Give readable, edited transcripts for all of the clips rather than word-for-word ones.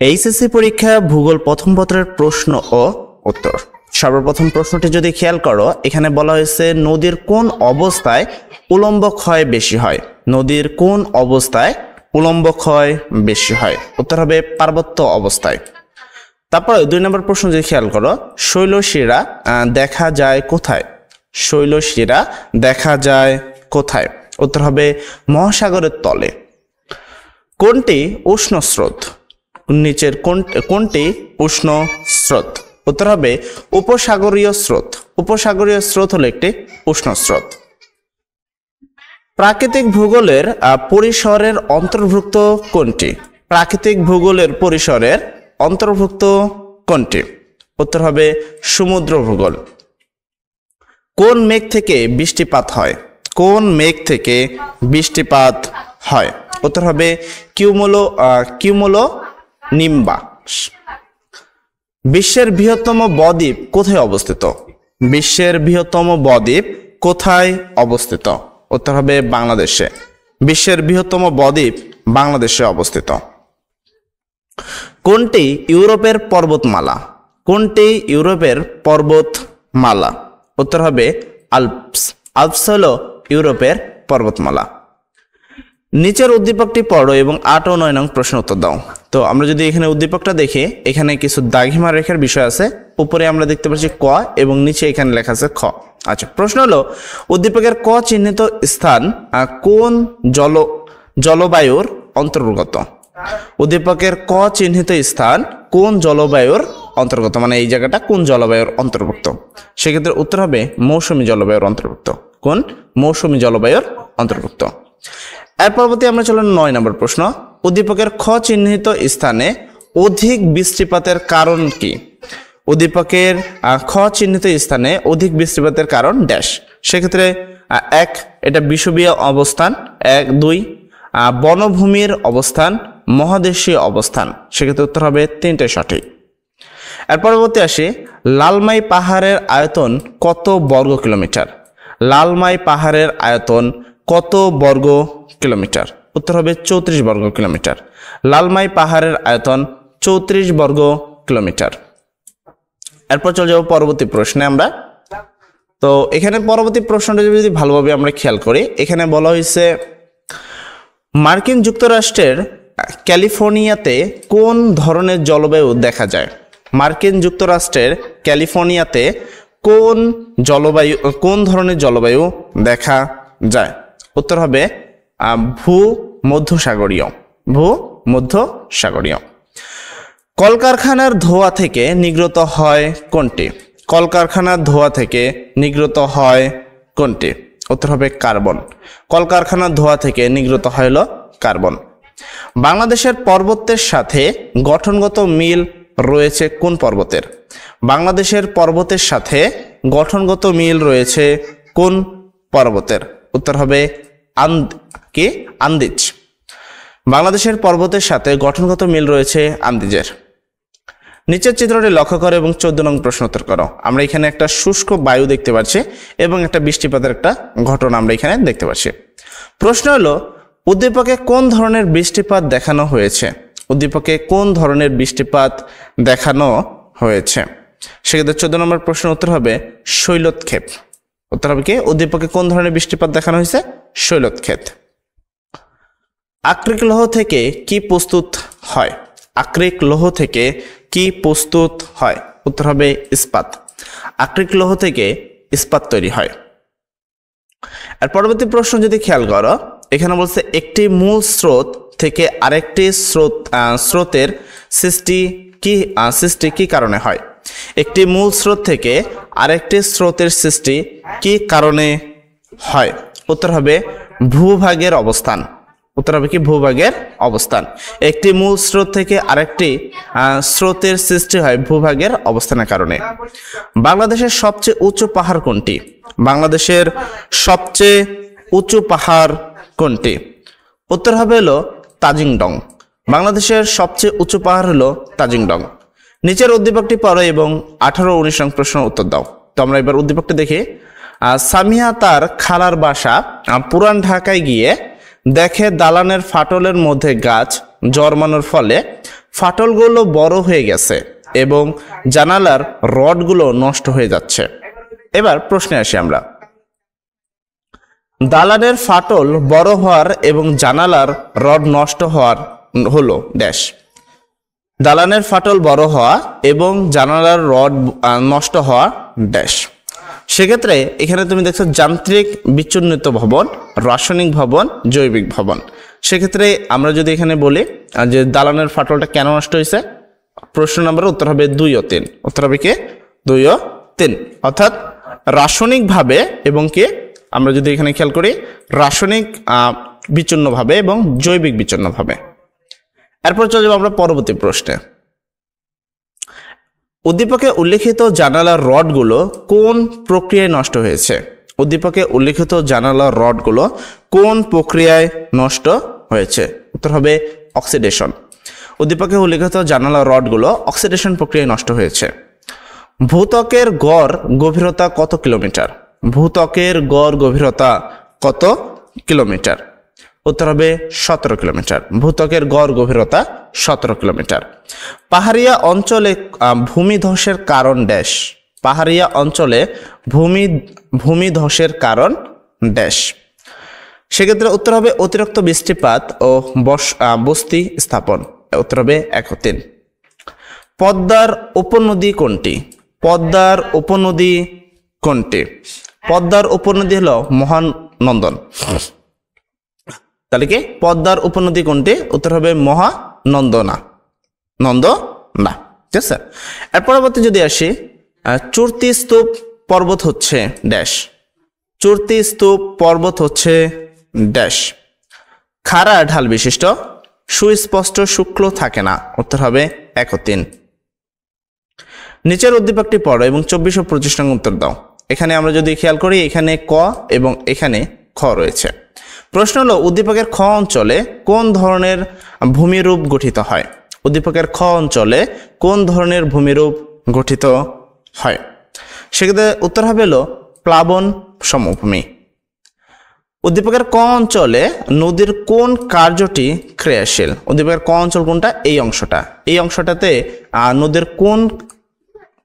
HSC পরীক্ষা ভূগোল প্রথম পত্রের প্রশ্ন ও উত্তর। সর্বপ্রথম প্রশ্নটি যদি খেয়াল করো, এখানে বলা হয়েছে নদীর কোন অবস্থায় উলম্ব ক্ষয় বেশি হয়। নদীর কোন অবস্থায় উলম্ব ক্ষয় বেশি হয়? উত্তর হবে পার্বত্য অবস্থায়। তারপরে 2 নম্বর প্রশ্ন যদি খেয়াল করো, শৈলশিরা দেখা যায় কোথায়? শৈলশিরা দেখা যায় কোথায়? উত্তর হবে মহাসাগরের তলে। কোনটি উষ্ণ স্রোত? নিচের কোনটি উষ্ণ স্রোত? উত্তর হবে উপসাগরীয় স্রোত। উপসাগরীয় স্রোত হলো একটি উষ্ণ স্রোত। প্রাকৃতিক ভূগোলের পরিসরের অন্তর্ভুক্ত কোনটি? প্রাকৃতিক ভূগোলের পরিসরের অন্তর্ভুক্ত কোনটি? উত্তর হবে সমুদ্র ভূগোল। কোন মেঘ থেকে বৃষ্টিপাত হয়? কোন মেঘ থেকে বৃষ্টিপাত হয়? উত্তর হবে কিউমুলো নিম্বাস। বিশ্বের বৃহত্তম বদ্বীপ কোথায় অবস্থিত? বিশ্বের বৃহত্তম বদ্বীপ কোথায় অবস্থিত? উত্তর হবে বাংলাদেশে। বিশ্বের বৃহত্তম বদ্বীপ বাংলাদেশে অবস্থিত। কোনটি ইউরোপের পর্বতমালা? কোনটি ইউরোপের পর্বতমালা? উত্তর হবে আল্পস। আল্পস হলো ইউরোপের পর্বতমালা। নিচের উদ্দীপকটি পড়ো এবং 8 ও 9 নং প্রশ্ন উত্তর দাও। তো আমরা যদি এখানে উদ্দীপকটা দেখি, এখানে কিছু দাগিমা রেখার বিষয় আছে। উপরে আমরা দেখতে পাচ্ছি ক এবং নিচে এখানে লেখা আছে খ। আচ্ছা, প্রশ্ন হলো উদ্দীপকের ক চিহ্নিত স্থান কোন জলবায়ুর অন্তর্গত? উদ্দীপকের ক চিহ্নিত স্থান কোন জলবায়ুর অন্তর্গত, মানে এই জায়গাটা কোন জলবায়ুর অন্তর্ভুক্ত? সেক্ষেত্রে উত্তর হবে মৌসুমী জলবায়ুর অন্তর্ভুক্ত। কোন? মৌসুমী জলবায়ুর অন্তর্ভুক্ত। এর পরবর্তী আমরা চলুন 9 নম্বর প্রশ্ন। উদ্দীপকের খ চিহ্নিত স্থানে অধিক বৃষ্টিপাতের কারণ কি? উদ্দীপকের খ চিহ্নিত স্থানে অধিক বৃষ্টিপাতের কারণ ড্যাশ। সেক্ষেত্রে 1 এটা বিষুবীয় অবস্থান, 1 2 বনভূমির অবস্থান, মহাদেশীয় অবস্থান। সেক্ষেত্রে উত্তর হবে 3টে সঠিক। এর পরবর্তী আসি, লালমাই পাহাড়ের আয়তন কত বর্গ কিলোমিটার? লালমাই পাহাড়ের আয়তন কত বর্গ কিলোমিটার? উত্তর হবে 34 বর্গ কিলোমিটার। লালমাই পাহাড়ের আয়তন 34 বর্গ কিলোমিটার। এরপর চলে যাব পরবর্তী প্রশ্নে আমরা। তো এখানে পরবর্তী প্রশ্নটা যদি ভালোভাবে আমরা খেয়াল করি, এখানে বলা হয়েছে মার্কিন যুক্তরাষ্ট্রের ক্যালিফোর্নিয়াতে কোন ধরনের জলবায়ু দেখা যায়? মার্কিন যুক্তরাষ্ট্রের ক্যালিফোর্নিয়াতে কোন ধরনের জলবায়ু দেখা যায়? উত্তর হবে ভূমধ্যসাগরীয়। ভূমধ্যসাগরীয়। কলকারখানার ধোঁয়া থেকে নির্গত হয় কোনটি? কলকারখানার ধোঁয়া থেকে নির্গত হয় কোনটি? উত্তর হবে কার্বন। কলকারখানার ধোঁয়া থেকে নির্গত হলো কার্বন। বাংলাদেশের পর্বতের সাথে গঠনগত মিল রয়েছে কোন পর্বতের? বাংলাদেশের পর্বতের সাথে গঠনগত মিল রয়েছে কোন পর্বতের? উত্তর হবে আন্দিজ। বাংলাদেশের পর্বতের সাথে গঠনগত মিল রয়েছে আন্দিজের। নিচের চিত্রটি লক্ষ্য করো এবং 14 নং প্রশ্ন উত্তর করো। আমরা এখানে একটা শুষ্ক বায়ু দেখতে পাচ্ছি এবং একটা বৃষ্টিপাতের একটা ঘটনা আমরা এখানে দেখতে পাচ্ছি। প্রশ্ন হলো উদ্দীপকে কোন ধরনের বৃষ্টিপাত দেখানো হয়েছে? উদ্দীপকে কোন ধরনের বৃষ্টিপাত দেখানো হয়েছে? সেক্ষেত্রে 14 নম্বর প্রশ্ন উত্তর হবে শৈলক্ষেপ। উত্তর হবে কি? উদ্দীপকে কোন ধরনের বৃষ্টিপাত দেখানো হয়েছে? শৈলক্ষেপ। আকরিক লৌহ থেকে কি প্রস্তুত হয়? আকরিক লৌহ থেকে কি প্রস্তুত হয়? উত্তর হবে ইস্পাত। আকরিক লৌহ থেকে ইস্পাত তৈরি হয়। আর পরবর্তী প্রশ্ন যদি খেয়াল করো, এখানে বলছে একটি মূল স্রোত থেকে আরেকটি স্রোতের সৃষ্টি কি কারণে হয়? একটি মূল স্রোত থেকে আরেকটি স্রোতের সৃষ্টি কি কারণে হয়? উত্তর হবে ভূভাগের অবস্থান। উত্তর হবে কি? ভূভাগের অবস্থান। একটি মূল স্রোত থেকে আরেকটি স্রোতের সৃষ্টি হয় ভূভাগের অবস্থানের কারণে। বাংলাদেশের সবচেয়ে উঁচু পাহাড় কোনটি? বাংলাদেশের সবচেয়ে উঁচু পাহাড় কোনটি? উত্তর হবে হলো তাজিংডং। বাংলাদেশের সবচেয়ে উঁচু পাহাড় হলো তাজিংডং। নিচের উদ্দীপকটি পড়ো এবং 18 ও 19 নং প্রশ্ন উত্তর দাও। তো আমরা এবার উদ্দীপকটি দেখি। সামিয়া তার খালার বাসা পুরান ঢাকায় গিয়ে দেখে দালানের ফাটলের মধ্যে গাছ জন্মানোর ফলে ফাটলগুলো বড় হয়ে গেছে এবং জানালার রডগুলো নষ্ট হয়ে যাচ্ছে। এবার প্রশ্নে আসি আমরা। দালানের ফাটল বড় হওয়ার এবং জানালার রড নষ্ট হওয়ার হলো ড্যাশ। দালানের ফাটল বড় হওয়া এবং জানালার রড নষ্ট হওয়া ড্যাশ। সেক্ষেত্রে এখানে তুমি দেখছো যান্ত্রিক বিচ্ছন্নিত ভবন, রাসায়নিক ভবন, জৈবিক ভবন। সেক্ষেত্রে আমরা যদি এখানে বলি যে দালানের ফাটলটা কেন নষ্ট হয়েছে, প্রশ্ন নম্বরের উত্তর হবে 2 ও 3। উত্তর হবে কি 2 ও 3, অর্থাৎ রাসায়নিকভাবে এবং কি আমরা যদি এখানে খেয়াল করি রাসায়নিক বিচ্ছিন্নভাবে এবং জৈবিক বিচ্ছিন্নভাবে। এরপর চলে যাব আমরা পরবর্তী প্রশ্নে। উদ্দীপকে উল্লেখিত জানালার রডগুলো কোন প্রক্রিয়ায় নষ্ট হয়েছে? উদ্দীপকে উল্লেখিত জানালার রডগুলো কোন প্রক্রিয়ায় নষ্ট হয়েছে? উত্তর হবে অক্সিডেশন। উদ্দীপকে উল্লেখিত জানালার রডগুলো অক্সিডেশন প্রক্রিয়ায় নষ্ট হয়েছে। ভূত্বকের গড় গভীরতা কত কিলোমিটার? ভূত্বকের গড় গভীরতা কত কিলোমিটার? উত্তর হবে 17 কিলোমিটার। ভূত্বকের গড় গভীরতা 17 কিলোমিটার। পাহাড়িয়া অঞ্চলে ভূমিধসের কারণ ড্যাশ। পাহাড়িয়া অঞ্চলে ভূমিধসের কারণ ড্যাশ। সেক্ষেত্রে উত্তর হবে অতিরিক্ত বৃষ্টিপাত ও বস্তি স্থাপন। উত্তর হবে 1 ও 3। পদ্মার উপনদী কোনটি? পদ্মার উপনদী কোনটি? পদ্মার উপনদী হলো মহানন্দন। তাহলে কি পদ্মার উপনদী কোনটি? উত্তর হবে মহানন্দনা। নন্দনা, ঠিক আছে। এর পরবর্তী যদি আসি, চূর্তি স্তূপ পর্বত হচ্ছে ড্যাশ। চূর্তি স্তূপ পর্বত হচ্ছে ড্যাশ। খাড়া ঢাল বিশিষ্ট, সুস্পষ্ট শুক্ল থাকে না। উত্তর হবে 1 ও 3। নিচের উদ্দীপকটি পড়ো এবং 24 ও 25 নং উত্তর দাও। এখানে আমরা যদি খেয়াল করি এখানে ক এবং এখানে খ রয়েছে। প্রশ্ন হলো উদ্দীপকের খ অঞ্চলে কোন ধরনের ভূমিরূপ গঠিত হয়? উদ্দীপকের খ অঞ্চলে কোন ধরনের ভূমিরূপ গঠিত হয়? সেক্ষেত্রে উত্তর হবে হলো প্লাবন সমভূমি। উদ্দীপকের ক অঞ্চলে নদীর কোন কার্যটি ক্রিয়াশীল? উদ্দীপকের ক অঞ্চল কোনটা? এই অংশটা। এই অংশটাতে নদীর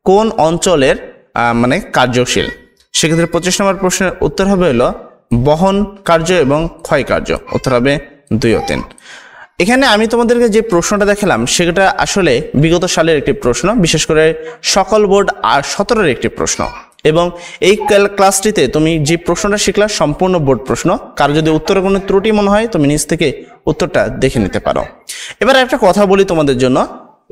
কোন অঞ্চলের মানে কার্যশীল? সেক্ষেত্রে 25 নম্বর প্রশ্নের উত্তর হবে হলো বহন কার্য এবং ক্ষয় কার্য। উত্তর হবে 2 ও 3। এখানে আমি তোমাদেরকে যে প্রশ্নটা দেখালাম সেটা আসলে বিগত সালের একটি প্রশ্ন, বিশেষ করে সকল বোর্ড 17-এর একটি প্রশ্ন। এবং এই ক্লাসটিতে তুমি যে প্রশ্নটা শিখলা সম্পূর্ণ বোর্ড প্রশ্ন। কারো যদি উত্তরে কোনো ত্রুটি মনে হয় তুমি নিজ থেকে উত্তরটা দেখে নিতে পারো। এবার একটা কথা বলি তোমাদের জন্য,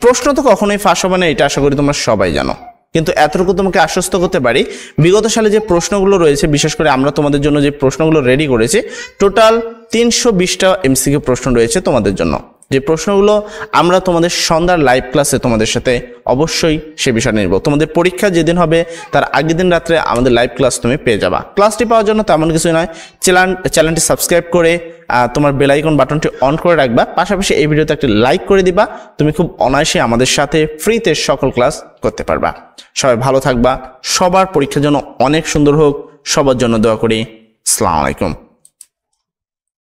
প্রশ্ন তো কখনোই ফাঁস হবে না, এটা আশা করি তোমরা সবাই জানো। কিন্তু এতটুকু তোমাকে আশ্বস্ত করতে পারি, বিগত সালে যে প্রশ্নগুলো রয়েছে, বিশেষ করে আমরা তোমাদের জন্য যে প্রশ্নগুলো রেডি করেছি, টোটাল 320টা এমসিকিউ প্রশ্ন রয়েছে তোমাদের জন্য। যে প্রশ্নগুলো আমরা তোমাদের সন্ধ্যার লাইভ ক্লাসে তোমাদের সাথে অবশ্যই সে বিষয়টা নিব। তোমাদের পরীক্ষা যেদিন হবে তার আগের দিন রাত্রে আমাদের লাইভ ক্লাস তুমি পেয়ে যাবা। ক্লাসটি পাওয়ার জন্য তেমন কিছুই নয়, চ্যানেলটি সাবস্ক্রাইব করে তোমার বেল আইকন বাটনটি অন করে রাখবা। পাশাপাশি এই ভিডিওতে একটি লাইক করে দিবা। তুমি খুব অনায়াসে আমাদের সাথে ফ্রিতে সকল ক্লাস করতে পারবা। সবাই ভালো থাকবা। সবার পরীক্ষার জন্য অনেক সুন্দর হোক। সবার জন্য দোয়া করি। আসসালামু আলাইকুম।